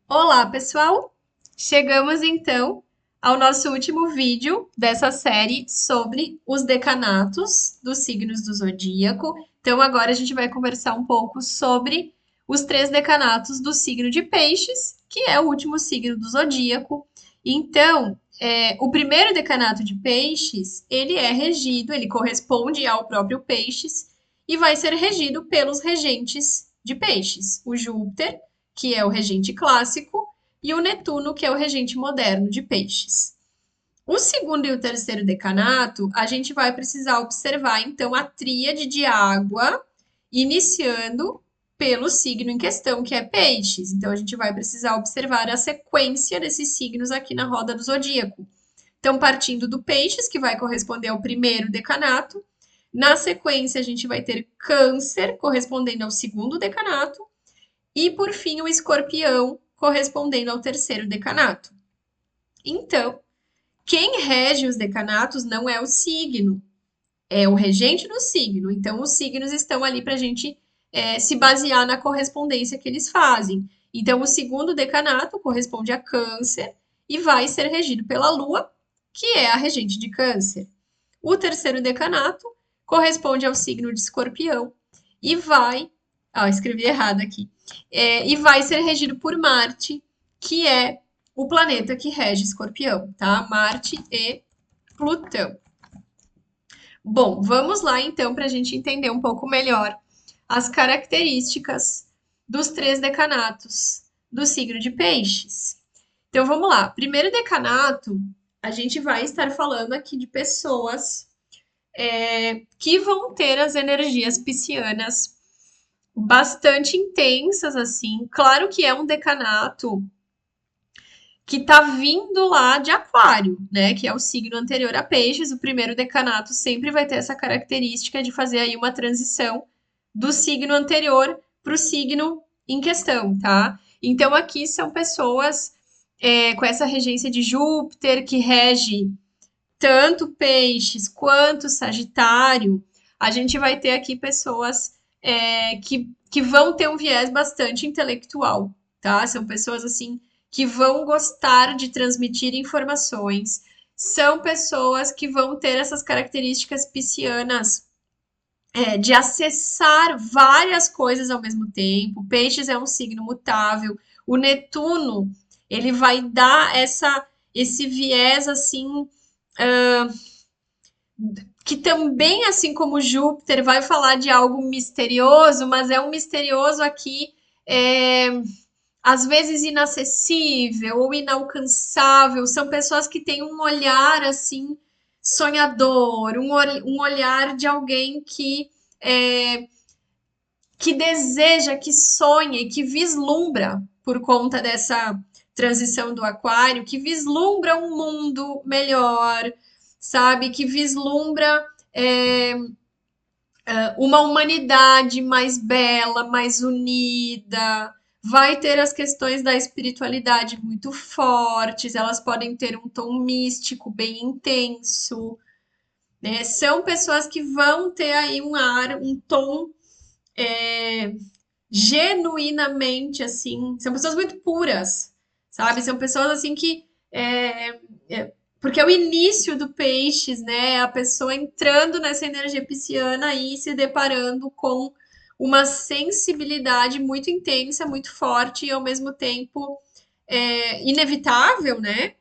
Olá, pessoal! Chegamos então ao nosso último vídeo dessa série sobre os decanatos dos signos do zodíaco. Então, agora a gente vai conversar um pouco sobre os três decanatos do signo de Peixes, que é o último signo do zodíaco. Então, o primeiro decanato de Peixes, ele corresponde ao próprio Peixes e vai ser regido pelos regentes de Peixes, o Júpiter, que é o regente clássico, e o Netuno, que é o regente moderno de Peixes. O segundo e o terceiro decanato, a gente vai precisar observar, então, a tríade de água, iniciando pelo signo em questão, que é Peixes. Então, a gente vai precisar observar a sequência desses signos aqui na roda do zodíaco. Então, partindo do Peixes, que vai corresponder ao primeiro decanato, na sequência, a gente vai ter Câncer, correspondendo ao segundo decanato, e por fim o Escorpião, correspondendo ao terceiro decanato. Então, quem rege os decanatos não é o signo, é o regente do signo. Então, os signos estão ali para a gente se basear na correspondência que eles fazem. Então, o segundo decanato corresponde a Câncer e vai ser regido pela Lua, que é a regente de Câncer. O terceiro decanato corresponde ao signo de Escorpião e vai. Ah, escrevi errado aqui. E vai ser regido por Marte, que é o planeta que rege Escorpião, tá? Marte e Plutão. Bom, vamos lá então para a gente entender um pouco melhor as características dos três decanatos do signo de Peixes. Então vamos lá. Primeiro decanato, a gente vai estar falando aqui de pessoas que vão ter as energias piscianas bastante intensas, assim. Claro que é um decanato que tá vindo lá de Aquário, né? Que é o signo anterior a Peixes. O primeiro decanato sempre vai ter essa característica de fazer aí uma transição do signo anterior para o signo em questão, tá? Então aqui são pessoas com essa regência de Júpiter que rege tanto Peixes quanto Sagitário. A gente vai ter aqui pessoas que vão ter um viés bastante intelectual, tá? São pessoas assim que vão gostar de transmitir informações, são pessoas que vão ter essas características piscianas de acessar várias coisas ao mesmo tempo. Peixes é um signo mutável. O Netuno, ele vai dar esse viés assim que também, assim como Júpiter, vai falar de algo misterioso, mas é um misterioso aqui, às vezes inacessível ou inalcançável. São pessoas que têm um olhar assim sonhador, um olhar de alguém que deseja, que sonha, que vislumbra por conta dessa transição do aquário, que vislumbra um mundo melhor, sabe? Que vislumbra uma humanidade mais bela, mais unida. Vai ter as questões da espiritualidade muito fortes, elas podem ter um tom místico bem intenso, né? São pessoas que vão ter aí um ar, um tom genuinamente assim, são pessoas muito puras, sabe? São pessoas assim que porque é o início do Peixes, né? A pessoa entrando nessa energia pisciana e se deparando com uma sensibilidade muito intensa, muito forte e ao mesmo tempo inevitável, né?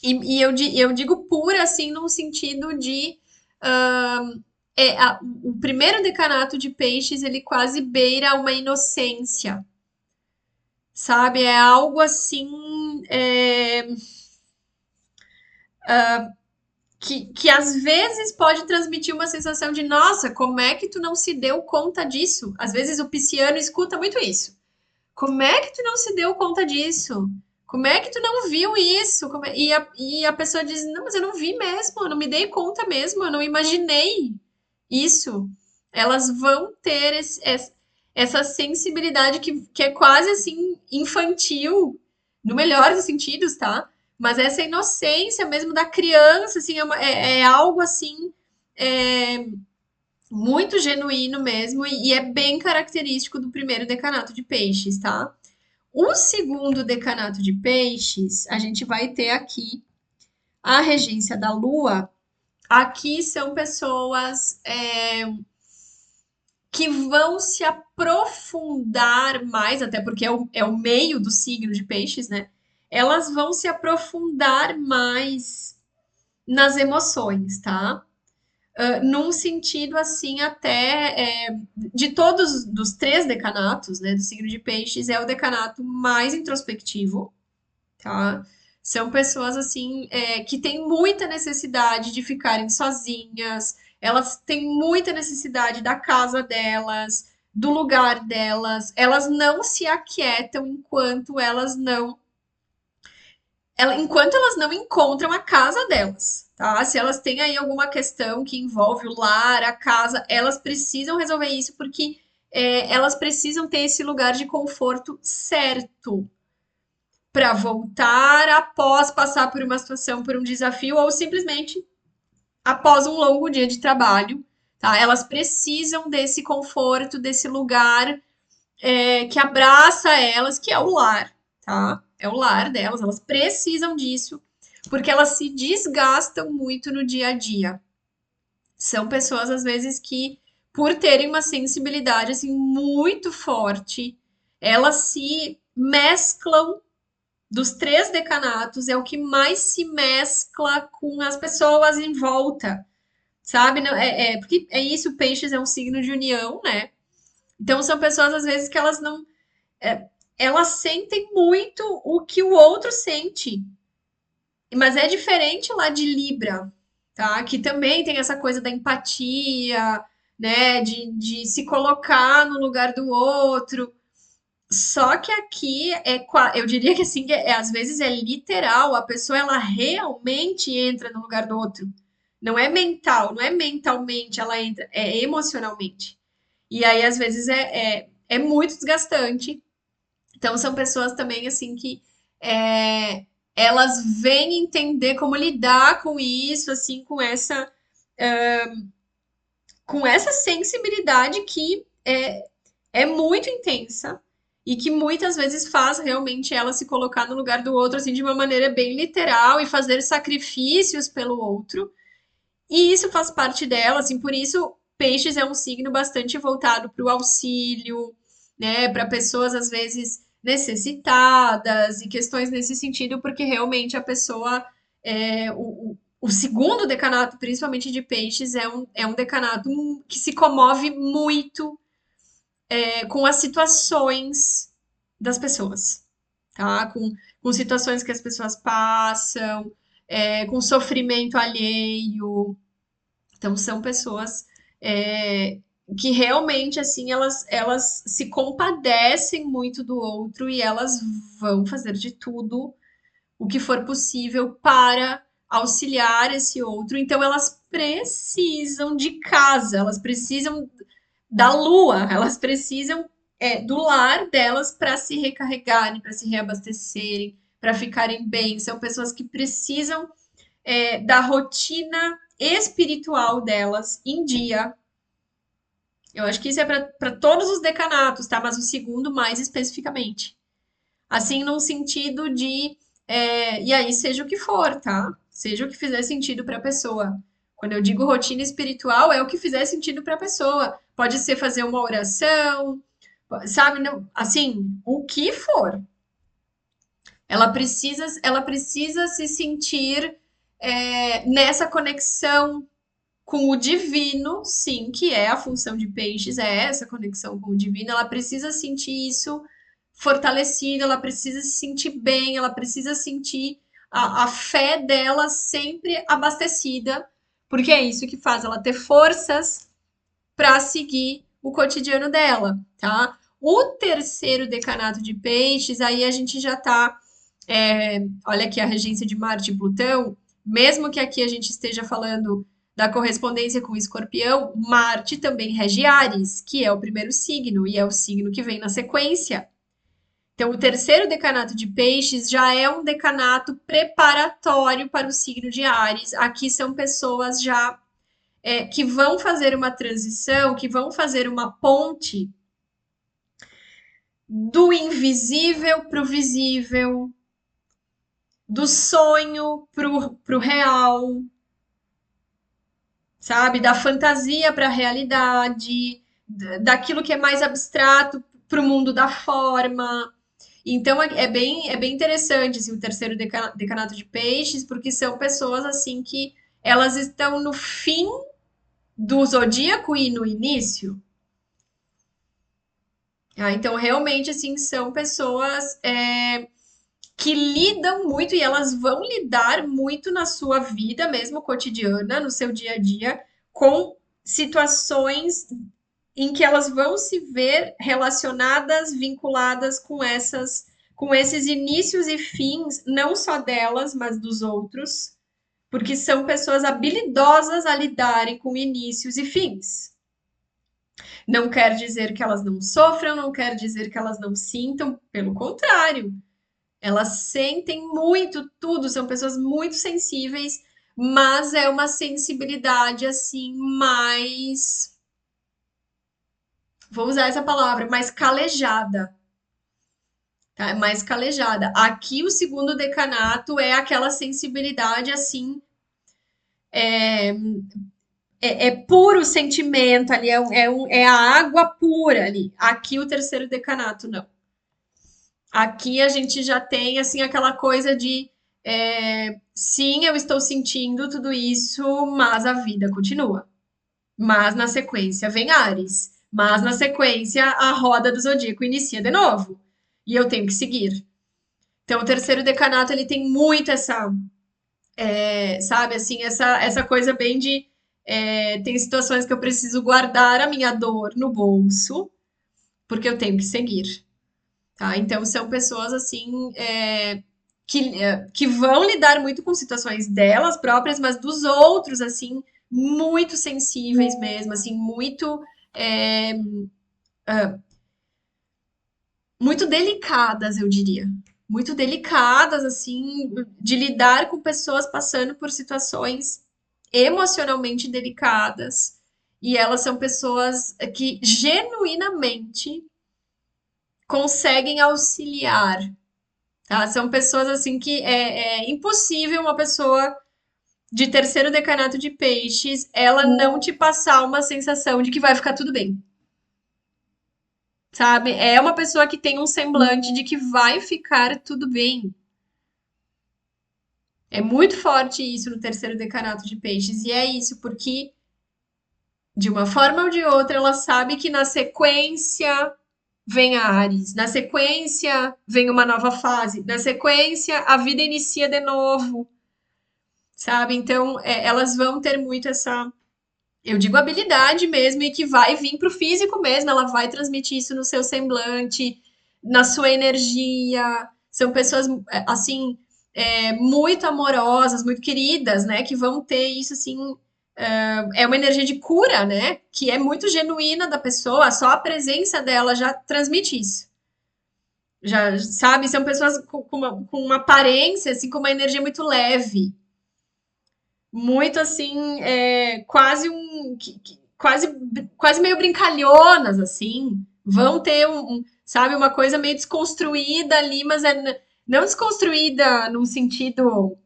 Eu digo pura assim no sentido de o primeiro decanato de Peixes ele quase beira uma inocência, sabe? É algo assim que às vezes pode transmitir uma sensação de nossa, como é que tu não se deu conta disso? Às vezes o pisciano escuta muito isso. Como é que tu não se deu conta disso? Como é que tu não viu isso? E a pessoa diz, não, mas eu não vi mesmo, eu não me dei conta mesmo, eu não imaginei isso. Elas vão ter essa sensibilidade que é quase assim infantil, no melhor dos sentidos, tá? Mas essa inocência mesmo da criança, assim, é algo assim é, muito genuíno mesmo e é bem característico do primeiro decanato de Peixes, tá? O segundo decanato de peixes, a gente vai ter aqui a regência da Lua. Aqui são pessoas que vão se aprofundar mais, até porque é o meio do signo de peixes, né? Elas vão se aprofundar mais nas emoções, tá? Num sentido assim, até de todos dos três decanatos, né, do signo de peixes, é o decanato mais introspectivo, tá? São pessoas assim que têm muita necessidade de ficarem sozinhas, elas têm muita necessidade da casa delas, do lugar delas, elas não se aquietam enquanto elas não encontram a casa delas, tá? Se elas têm aí alguma questão que envolve o lar, a casa, elas precisam resolver isso porque elas precisam ter esse lugar de conforto certo para voltar após passar por uma situação, por um desafio ou simplesmente após um longo dia de trabalho, tá? Elas precisam desse conforto, desse lugar que abraça elas, que é o lar, tá? É o lar delas, elas precisam disso, porque elas se desgastam muito no dia a dia. São pessoas, às vezes, que, por terem uma sensibilidade, assim, muito forte, elas se mesclam dos três decanatos, é o que mais se mescla com as pessoas em volta, sabe? Não, porque é isso, peixes é um signo de união, né? Então, são pessoas, às vezes, que elas não elas sentem muito o que o outro sente. Mas é diferente lá de Libra, tá? Que também tem essa coisa da empatia, né? De se colocar no lugar do outro. Só que aqui eu diria que assim, às vezes é literal, a pessoa ela realmente entra no lugar do outro. Não é mental, não é mentalmente ela entra, é emocionalmente. E aí, às vezes, é muito desgastante. Então, são pessoas também, assim, que é, elas vêm entender como lidar com isso, assim, com essa sensibilidade que é muito intensa e que muitas vezes faz realmente ela se colocar no lugar do outro, assim, de uma maneira bem literal e fazer sacrifícios pelo outro. E isso faz parte dela, assim, por isso Peixes é um signo bastante voltado para o auxílio, né, para pessoas às vezes necessitadas e questões nesse sentido, porque realmente a pessoa, o segundo decanato, principalmente de Peixes, é um decanato que se comove muito com as situações das pessoas, tá? Com situações que as pessoas passam, com sofrimento alheio. Então, são pessoas é, que realmente, assim, elas se compadecem muito do outro e elas vão fazer de tudo o que for possível para auxiliar esse outro. Então, elas precisam de casa, elas precisam da lua, elas precisam do lar delas para se recarregarem, para se reabastecerem, para ficarem bem. São pessoas que precisam da rotina espiritual delas em dia. Eu acho que isso é para todos os decanatos, tá? Mas o segundo mais especificamente. Assim, num sentido de. E aí, seja o que for, tá? Seja o que fizer sentido para a pessoa. Quando eu digo rotina espiritual, é o que fizer sentido para a pessoa. Pode ser fazer uma oração, sabe? Não, assim, o que for. Ela precisa se sentir nessa conexão com o divino, sim, que é a função de peixes, é essa conexão com o divino. Ela precisa sentir isso fortalecida, ela precisa se sentir bem, ela precisa sentir a fé dela sempre abastecida, porque é isso que faz ela ter forças para seguir o cotidiano dela, tá? O terceiro decanato de peixes, aí a gente já tá. Olha aqui a regência de Marte e Plutão, mesmo que aqui a gente esteja falando da correspondência com Escorpião, Marte também rege Áries, que é o primeiro signo e é o signo que vem na sequência. Então, o terceiro decanato de Peixes já é um decanato preparatório para o signo de Áries. Aqui são pessoas já que vão fazer uma transição, que vão fazer uma ponte do invisível para o visível, do sonho para o real, sabe? Da fantasia para a realidade, daquilo que é mais abstrato para o mundo da forma. Então é bem interessante assim, o terceiro decanato de peixes, porque são pessoas assim que elas estão no fim do zodíaco e no início. Então, realmente, assim, são pessoas que lidam muito e elas vão lidar muito na sua vida mesmo cotidiana, no seu dia a dia, com situações em que elas vão se ver relacionadas, vinculadas com esses inícios e fins, não só delas, mas dos outros, porque são pessoas habilidosas a lidarem com inícios e fins. Não quer dizer que elas não sofram, não quer dizer que elas não sintam, pelo contrário, elas sentem muito tudo, são pessoas muito sensíveis, mas é uma sensibilidade assim mais, vou usar essa palavra, mais calejada, tá? É mais calejada. Aqui o segundo decanato é aquela sensibilidade assim, é puro sentimento ali, é a água pura ali. Aqui o terceiro decanato não. Aqui a gente já tem assim aquela coisa de sim, eu estou sentindo tudo isso, mas a vida continua. Mas na sequência vem Ares. Mas na sequência a roda do zodíaco inicia de novo. E eu tenho que seguir. Então o terceiro decanato ele tem muito essa, sabe, assim, essa coisa bem de tem situações que eu preciso guardar a minha dor no bolso, porque eu tenho que seguir. Tá? Então, são pessoas assim que vão lidar muito com situações delas próprias, mas dos outros, assim, muito sensíveis mesmo, assim, é, muito delicadas, eu diria. Muito delicadas, assim, de lidar com pessoas passando por situações emocionalmente delicadas. E elas são pessoas que genuinamente conseguem auxiliar. Tá? São pessoas assim que é impossível uma pessoa de terceiro decanato de peixes ela não te passar uma sensação de que vai ficar tudo bem, sabe? É uma pessoa que tem um semblante de que vai ficar tudo bem. É muito forte isso no terceiro decanato de peixes, e é isso porque, de uma forma ou de outra, ela sabe que na sequência vem a Ares, na sequência vem uma nova fase, na sequência a vida inicia de novo, sabe? Então, elas vão ter muito essa, eu digo habilidade mesmo, e que vai vir para o físico mesmo, ela vai transmitir isso no seu semblante, na sua energia. São pessoas, assim, muito amorosas, muito queridas, né? Que vão ter isso, assim, é uma energia de cura, né? Que é muito genuína da pessoa, só a presença dela já transmite isso. Já, sabe? São pessoas com uma aparência, assim, com uma energia muito leve, muito assim, quase quase meio brincalhonas, assim. Vão ter sabe, uma coisa meio desconstruída ali, mas não desconstruída num sentido,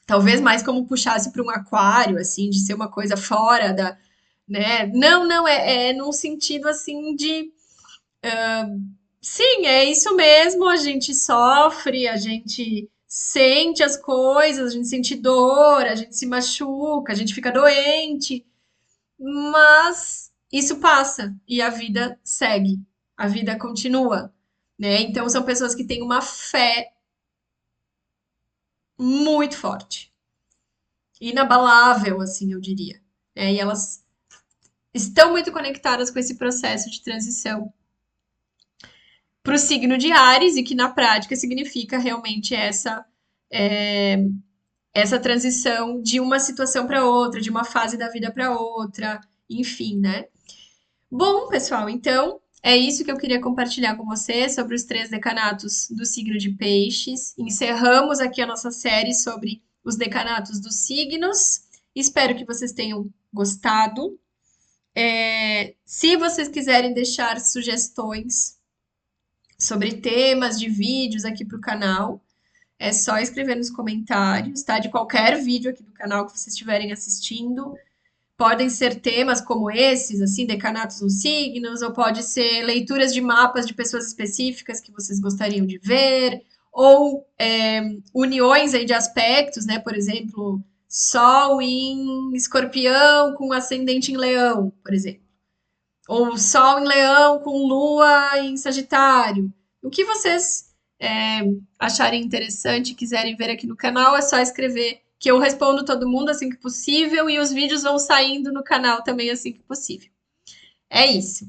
talvez mais como puxasse para um aquário, assim, de ser uma coisa fora da, né? Não, não, é num sentido assim de sim, é isso mesmo. A gente sofre, a gente sente as coisas, a gente sente dor, a gente se machuca, a gente fica doente, mas isso passa e a vida segue, a vida continua, né? Então são pessoas que têm uma fé muito forte, inabalável, assim, eu diria, né? E elas estão muito conectadas com esse processo de transição para o signo de Ares e que na prática significa realmente essa transição de uma situação para outra, de uma fase da vida para outra, enfim, né? Bom, pessoal, então é isso que eu queria compartilhar com você sobre os três decanatos do signo de Peixes. Encerramos aqui a nossa série sobre os decanatos dos signos. Espero que vocês tenham gostado. Se vocês quiserem deixar sugestões sobre temas de vídeos aqui para o canal. É só escrever nos comentários, tá? De qualquer vídeo aqui do canal que vocês estiverem assistindo. Podem ser temas como esses, assim, decanatos nos signos, ou pode ser leituras de mapas de pessoas específicas que vocês gostariam de ver, ou uniões aí de aspectos, né? Por exemplo, Sol em Escorpião com ascendente em Leão, por exemplo. Ou Sol em Leão com Lua em Sagitário. O que vocês acharem interessante e quiserem ver aqui no canal, é só escrever que eu respondo todo mundo assim que possível e os vídeos vão saindo no canal também assim que possível. É isso.